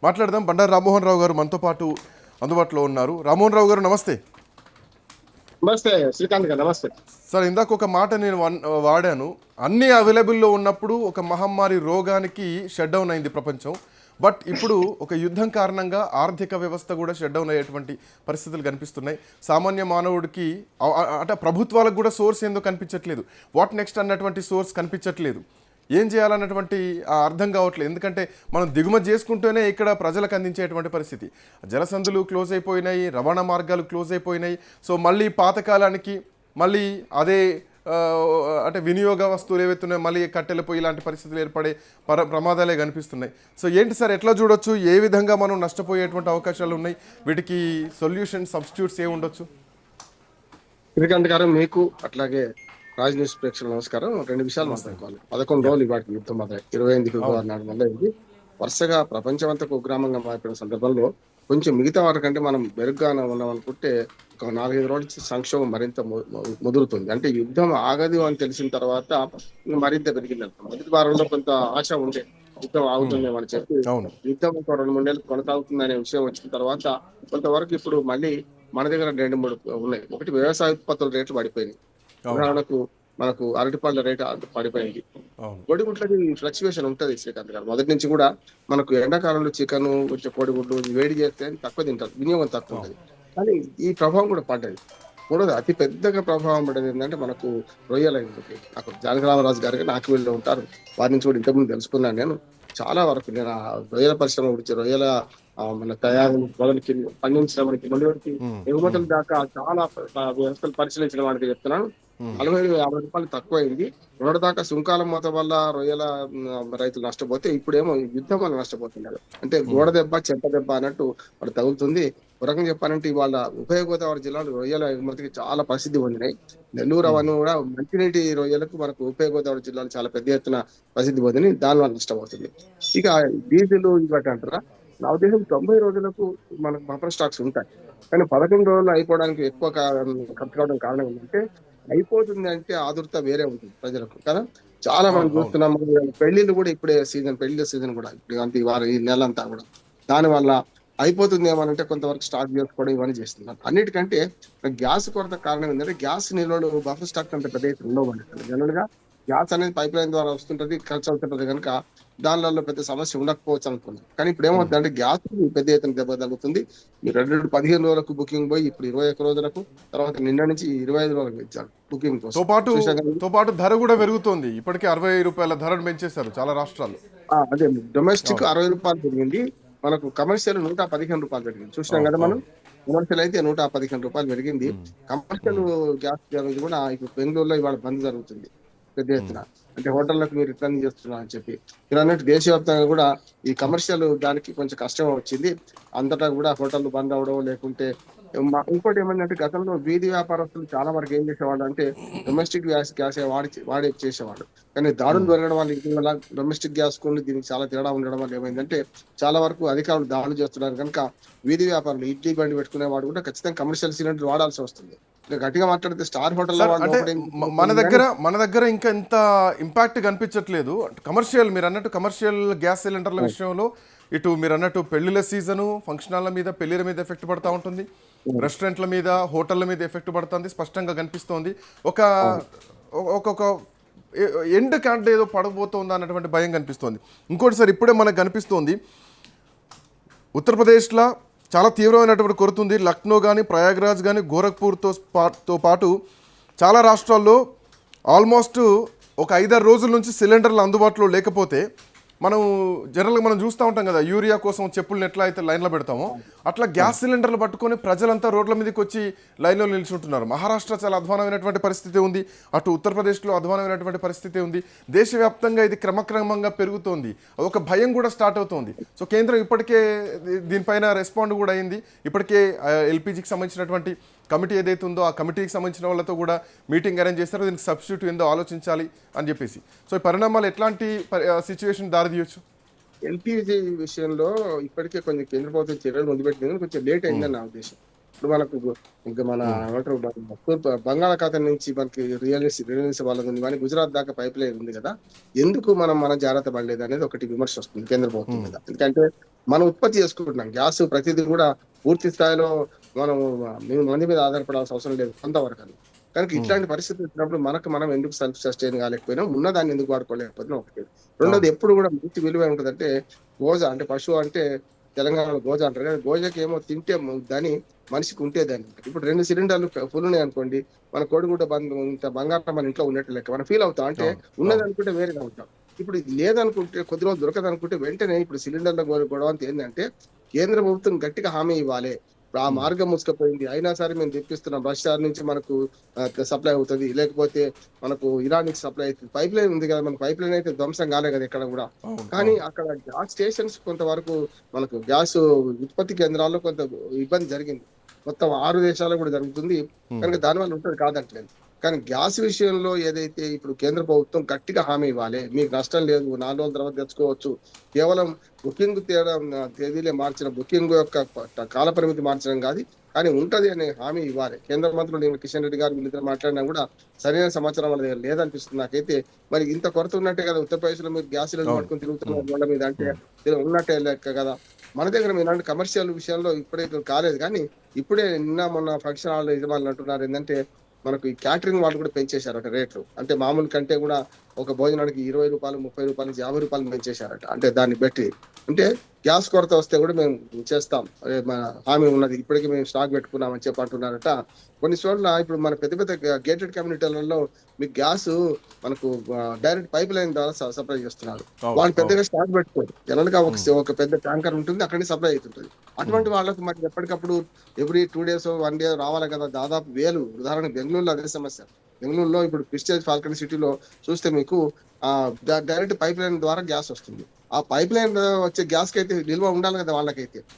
మాట్లాడదాం. బండారు రామ్మోహన్ రావు గారు మనతో పాటు అందుబాటులో ఉన్నారు. రామ్మోహన్ రావు గారు నమస్తే. నమస్తే శ్రీకాంత్ గారు. నమస్తే సార్, ఇందాక ఒక మాట నేను వాడాను. అన్నీ అవైలబుల్లో ఉన్నప్పుడు ఒక మహమ్మారి రోగానికి షట్ డౌన్ అయింది ప్రపంచం. బట్ ఇప్పుడు ఒక యుద్ధం కారణంగా ఆర్థిక వ్యవస్థ కూడా షట్ డౌన్ అయ్యేటువంటి పరిస్థితులు కనిపిస్తున్నాయి. సామాన్య మానవుడికి అంటే ప్రభుత్వాలకు కూడా సోర్స్ ఏందో కనిపించట్లేదు. వాట్ నెక్స్ట్ అన్నటువంటి సోర్స్ కనిపించట్లేదు. ఏం చేయాలన్నటువంటి అర్థం కావట్లేదు. ఎందుకంటే మనం దిగుమతి చేసుకుంటూనే ఇక్కడ ప్రజలకు అందించేటువంటి పరిస్థితి. జలసందులు క్లోజ్ అయిపోయినాయి, రవాణా మార్గాలు క్లోజ్ అయిపోయినాయి. సో మళ్ళీ పాతకాలానికి మళ్ళీ అదే అంటే వినియోగ వస్తువులు ఏవైతున్నాయో మళ్ళీ కట్టెల పొయ్యి లాంటి పరిస్థితులు ఏర్పడే ప్రమాదాలే కనిపిస్తున్నాయి. సో ఏంటి సార్, ఎట్లా చూడొచ్చు? ఏ విధంగా మనం నష్టపోయేటువంటి అవకాశాలు ఉన్నాయి? వీటికి సొల్యూషన్, సబ్స్టిట్యూట్స్ ఏ ఉండొచ్చు? శ్రీకాంత్ గారు, మీకు అట్లాగే రాజ్ న్యూస్ ప్రేక్షకులు నమస్కారం. 2 విషయాలు మాట్లాడుకోవాలి. 11 రోజులు ఇవాటి యుద్ధం మొదలై 28 ఫిబ్రవరి నాడు మొదలైంది. వరుసగా ప్రపంచం అంతా కుగ్రామంగా మారిపోయిన సందర్భంలో కొంచెం మిగతా వాటి కంటే మనం మెరుగ్గా ఉన్నాం అనుకుంటే ఒక 4-5 రోజుల సంక్షోభం మరింత ముదురుతుంది. అంటే యుద్ధం ఆగదు అని తెలిసిన తర్వాత మరింత పెరిగింది. మొదటి వారంలో కొంత ఆశ ఉండే యుద్ధం ఆగుతుందేమని చెప్పి, యుద్ధం ఒక 2-3 నెలలు కొనసాగుతుందనే విషయం వచ్చిన తర్వాత కొంతవరకు ఇప్పుడు మళ్ళీ మన దగ్గర 2-3 ఉన్నాయి. ఒకటి, వ్యవసాయ ఉత్పత్తుల రేట్లు పడిపోయినాయి. ఉదాహరణకు మనకు అరటిపళ్ళ రేటు పడిపోయింది. కోడిగుడ్లకి ఫ్లక్చువేషన్ ఉంటుంది శ్రీకాంత్ గారు. మొదటి నుంచి కూడా మనకు ఎండాకాలంలో చికెన్, కొంచెం కోడిగుడ్లు వేడి చేస్తే తక్కువ తింటారు, వినియోగం తక్కువ ఉంటుంది. కానీ ఈ ప్రభావం కూడా పడ్డది. మూడోది, అతి పెద్దగా ప్రభావం పడ్డది ఏంటంటే మనకు రొయ్యలైంది. నాకు జానకరామరాజు గారికి నాకు వీళ్ళు ఉంటారు, వారి నుంచి కూడా ఇంతకుముందు తెలుసుకున్నాను. నేను చాలా వరకు నేను రొయ్యల పరిశ్రమ గురించి, రొయ్యల మన తయారు మొదలుకి పండించడం మొదటి ఎగుమతుల దాకా చాలా వ్యవస్థలు పరిశీలించిన వాడికి చెప్తున్నాను. 40-50 రూపాయలు తక్కువైంది. మొదటిదాకా సుంకాల మూత వల్ల రొయ్యల రైతులు నష్టపోతే ఇప్పుడేమో యుద్ధం వల్ల నష్టపోతున్నారు. అంటే గోడ దెబ్బ చెంప దెబ్బ అన్నట్టు వాడు తగులుతుంది. ఒక రకంగా చెప్పాలంటే ఇవాళ ఉభయ గోదావరి జిల్లాలు రొయ్యల ఎగుమతికి చాలా ప్రసిద్ధి పొందినాయి. నెల్లూరు అవన్నీ కూడా మంచినీటి రొయ్యలకు మనకు ఉభయ గోదావరి జిల్లాలు చాలా పెద్ద ఎత్తున ప్రసిద్ధి పొందినాయి. దానివల్ల నష్టపోతుంది. ఇక డీజిల్ ఇవ్వటి అంటారా, నా ఉద్దేశం 90 రోజులకు మనకు బఫర్ స్టాక్స్ ఉంటాయి. కానీ 11 రోజులు అయిపోవడానికి ఎక్కువ ఖర్చు కావడం కారణం ఏంటంటే, అయిపోతుంది అంటే ఆదుర్త వేరే ఉంటుంది ప్రజలకు కదా. చాలా మనం చూస్తున్నాం. పెళ్లిళ్ళు కూడా ఇప్పుడే సీజన్, పెళ్లి సీజన్ కూడా ఇప్పుడు ఈ నెల అంతా కూడా దానివల్ల అయిపోతుంది ఏమనంటే కొంతవరకు స్టాక్ చేసుకోవడం ఇవన్నీ చేస్తున్నారు. అన్నిటికంటే గ్యాస్ కొరత కారణం ఏంటంటే, గ్యాస్ నిల్వలు బఫర్ స్టాక్ అంటే పెద్ద ఎత్తున ఉండవు. జనరల్ గా గ్యాస్ అనేది పైప్ లైన్ ద్వారా వస్తుంటది, ఖర్చు అవుతుంటది కనుక దానిలో పెద్ద సమస్య ఉండకపోవచ్చు అనుకున్నాం. కానీ ఇప్పుడు ఏమవుతుందంటే గ్యాస్ పెద్ద ఎత్తున దెబ్బ తగ్గుతుంది. మీరు 15 రోజులకు బుకింగ్ పోయి ఇప్పుడు 21 రోజులకు, తర్వాత నిన్న నుంచి 25 రోజులకు ఇచ్చారు బుకింగ్ తో పాటు ధర కూడా పెరుగుతుంది. ఇప్పటికే 60 రూపాయల ధరను పెంచేశారు చాలా రాష్ట్రాలు. అదే డొమెస్టిక్ 60 రూపాయలు పెరిగింది. మనకు కమర్షియల్ 115 రూపాయలు పెరిగింది. చూసినాం కదా మనం. కమర్షియల్ అయితే 115 రూపాయలు పెరిగింది. కమర్షియల్ గ్యాస్ కూడా ఇప్పుడు బెంగళూరులో ఇవాళ బంద్ జరుగుతుంది పెద్ద ఎత్తున. అంటే హోటళ్లకు మీరు రిటర్న్ చేస్తున్నారు అని చెప్పి మీరు అన్నట్టు దేశవ్యాప్తంగా కూడా ఈ కమర్షియల్ దానికి కొంచెం కష్టం వచ్చింది. అంతటా కూడా హోటళ్లు బంద్ అవడం, లేకుంటే ఇంకోటి ఏమంటే గతంలో వీధి వ్యాపారస్తులు చాలా వరకు ఏం చేసేవాళ్ళు అంటే డొమెస్టిక్ గ్యాస్ వాడి చేసేవాడు. కానీ దాడులు పెరగడం వల్ల ఇటీవల డొమెస్టిక్ గ్యాస్ కొన్ని దీనికి చాలా తేడా ఉండడం వల్ల ఏమైందంటే చాలా వరకు అధికారులు దాడులు చేస్తున్నారు కనుక వీధి వ్యాపారులు ఇడ్లీ బండి పెట్టుకునేవాడు కూడా ఖచ్చితంగా కమర్షియల్ సిలిండర్ వాడాల్సి వస్తుంది. గట్టిగా మాట్లాడితే స్టార్ హోటల్ మన దగ్గర ఇంకా ఎంత ఇంపాక్ట్ కనిపించట్లేదు. కమర్షియల్, మీరు అన్నట్టు కమర్షియల్ గ్యాస్ సిలిండర్ల విషయంలో ఇటు మీరు అన్నట్టు పెళ్లిళ్ళ సీజను, ఫంక్షనాల మీద, పెళ్లిల మీద ఎఫెక్ట్ పడతా ఉంటుంది, రెస్టారెంట్ల మీద, హోటళ్ల మీద ఎఫెక్ట్ పడుతుంది, స్పష్టంగా కనిపిస్తోంది. ఒక్కొక్క ఎండ్ క్యాంట్ ఏదో పడబోతుందా అన్నటువంటి భయం కనిపిస్తోంది. ఇంకోటి సార్, ఇప్పుడే మనకు కనిపిస్తోంది ఉత్తరప్రదేశ్లో చాలా తీవ్రమైనటువంటి కొరత ఉంది. లక్నో కానీ, ప్రయాగ్రాజ్ కానీ, గోరఖ్పూర్తో పాటు చాలా రాష్ట్రాల్లో ఆల్మోస్ట్ ఒక 5-6 రోజుల నుంచి సిలిండర్లు అందుబాటులో లేకపోతే జనరల్గా మనం చూస్తూ ఉంటాం కదా, యూరియా కోసం చెప్పులను ఎట్లా అయితే లైన్లో పెడతామో అట్లా గ్యాస్ సిలిండర్లు పట్టుకొని ప్రజలంతా రోడ్ల మీదకి వచ్చి లైన్లో నిల్చుంటున్నారు. మహారాష్ట్ర చాలా అధ్వానమైనటువంటి పరిస్థితి ఉంది, అటు ఉత్తరప్రదేశ్లో అధ్వానమైనటువంటి పరిస్థితి ఉంది. దేశవ్యాప్తంగా ఇది క్రమక్రమంగా పెరుగుతోంది. ఒక భయం కూడా స్టార్ట్ అవుతోంది. సో కేంద్రం ఇప్పటికే దీనిపైన రెస్పాండ్ కూడా అయింది. ఇప్పటికే ఎల్పిజికి సంబంధించినటువంటి కమిటీ ఏదైతే ఉందో ఆ కమిటీకి సంబంధించిన వాళ్ళతో కూడా మీటింగ్ అరేంజ్ చేస్తారో, దీనికి సబ్స్టిట్యూట్ ఏందో ఆలోచించాలి అని చెప్పేసి. సో ఈ పరిణామాలు ఎట్లాంటి సిచ్యువేషన్ దారితీయొచ్చు? ఎల్పిజి విషయంలో ఇప్పటికే కొంచెం కేంద్ర ప్రభుత్వం చర్యలు మొదలుపెట్టింది, కొంచెం లేట్ అయిందని నా ఉద్దేశం. ఇప్పుడు మనకు ఇంకా మన ఏమంటారు తూర్పు బంగాళాఖాతం నుంచి మనకి రియల్స్ వాళ్ళది ఉంది కానీ గుజరాత్ దాకా పైప్ లైన్ ఉంది కదా, ఎందుకు మనం జాగ్రత్త పడలేదు అనేది ఒకటి విమర్శ వస్తుంది కేంద్ర ప్రభుత్వం మీద. ఎందుకంటే మనం ఉత్పత్తి చేసుకుంటున్నాం గ్యాస్, ప్రతిదీ కూడా పూర్తి స్థాయిలో మనం మేము మంది మీద ఆధారపడాల్సిన అవసరం లేదు కొంతవరకు అని. కనుక ఇట్లాంటి పరిస్థితులు వచ్చినప్పుడు మనం ఎందుకు సెల్ఫ్ సస్టైన్ కాలేకపోయినా, ఉన్నదాన్ని ఎందుకు వాడుకోలేకపోయినా ఒకటి. రెండోది, ఎప్పుడు కూడా మంచి విలువ ఉంటుందంటే గోజ, అంటే పశువు అంటే తెలంగాణలో గోజ అంటారు కానీ గోజకి ఏమో తింటే దాని మనిషికి ఉంటే దాన్ని. ఇప్పుడు 2 సిలిండర్లు ఫుల్ ఉన్నాయి అనుకోండి, మన కోడిగుడ్డ ఇంత బంగారం మన ఇంట్లో ఉన్నట్టు లెక్క మనం ఫీల్ అవుతాం. అంటే ఉన్నదనుకుంటే వేరేగా ఉంటాం. ఇప్పుడు ఇది లేదనుకుంటే, కొద్ది రోజులు దొరకదనుకుంటే వెంటనే ఇప్పుడు సిలిండర్ల గొడవ అంతా ఏంటంటే కేంద్ర ప్రభుత్వం గట్టిగా హామీ ఇవ్వాలి. ఇప్పుడు ఆ మార్గం ముసుకపోయింది, అయినా సరే మేము తెప్పిస్తున్నాం, రష్యా నుంచి మనకు సప్లై అవుతుంది, లేకపోతే మనకు ఇరాన్ నుంచి సప్లై అవుతుంది. పైప్ లైన్ ఉంది కదా, మన పైప్ లైన్ అయితే ధ్వంసం కాలే కదా ఎక్కడ కూడా. కానీ అక్కడ గ్యాస్ స్టేషన్స్ కొంతవరకు మనకు గ్యాస్ ఉత్పత్తి కేంద్రాల్లో కొంత ఇబ్బంది జరిగింది. మొత్తం 6 దేశాల్లో కూడా జరుగుతుంది కనుక దానివల్ల ఉంటుంది కాదంటలేదు. కానీ గ్యాస్ విషయంలో ఏదైతే ఇప్పుడు కేంద్ర ప్రభుత్వం గట్టిగా హామీ ఇవ్వాలి, మీకు నష్టం లేదు, 4 రోజుల తర్వాత తెచ్చుకోవచ్చు, కేవలం బుకింగ్ తేదీలే మార్చిన, బుకింగ్ యొక్క కాల పరిమితి మార్చడం కాదు, కానీ ఉంటది అనే హామీ ఇవ్వాలి. కేంద్ర మంత్రులు కిషన్ రెడ్డి గారు వీళ్ళిద్దరు మాట్లాడినా కూడా సరైన సమాచారం వాళ్ళ దగ్గర లేదనిపిస్తుంది నాకైతే. మరి ఇంత కొరత ఉన్నట్టే కదా ఉత్తరప్రదేశ్ లో మీరు గ్యాస్ సిలిండర్ పట్టుకుని తిరుగుతున్నారు రోడ్ల మీద, అంటే ఉన్నట్టే లెక్క కదా. మన దగ్గర మీరు కమర్షియల్ విషయంలో ఇప్పుడైతే కాలేదు, కానీ ఇప్పుడే నిన్న మొన్న ఫంక్షన్ హాల్ యజమానులు అంటున్నారు ఏంటంటే మనకు ఈ క్యాటరింగ్ వాళ్ళు కూడా పెంచేశారట రేట్లు. అంటే మామూలు కంటే కూడా ఒక భోజనానికి 20 రూపాయలు, 30 రూపాయల నుంచి 50 రూపాయలు పెంచేశారట. అంటే దాన్ని బట్టి అంటే గ్యాస్ కొరత వస్తే కూడా మేము చేస్తాం, హామీ ఉన్నది, ఇప్పటికీ మేము స్టాక్ పెట్టుకున్నామని చెప్పి అంటున్నారట. కొన్ని చోట్ల ఇప్పుడు మన పెద్ద పెద్ద గేటెడ్ కమ్యూనిటీలలో మీకు గ్యాస్ మనకు డైరెక్ట్ పైప్ లైన్ ద్వారా సప్లై చేస్తున్నారు. వాళ్ళు పెద్దగా స్టాక్ పెట్టుకోరు, జనరల్గా ఒక పెద్ద ట్యాంకర్ ఉంటుంది, అక్కడి సప్లై అవుతుంటుంది. అటువంటి వాళ్ళకు మరి ఎప్పటికప్పుడు ఎవ్రీ 2 days 1 day రావాలి కదా, దాదాపు 1000. ఉదాహరణ బెంగళూరులో అదే సమస్య. బెంగళూరులో ఇప్పుడు ప్రిస్టేజ్ ఫాల్కన్ సిటీలో చూస్తే మీకు డైరెక్ట్ పైప్ లైన్ ద్వారా గ్యాస్ వస్తుంది. ఆ పైప్ లైన్ వచ్చే గ్యాస్ కి అయితే నిల్వ ఉండాలి కదా వాళ్ళకైతే.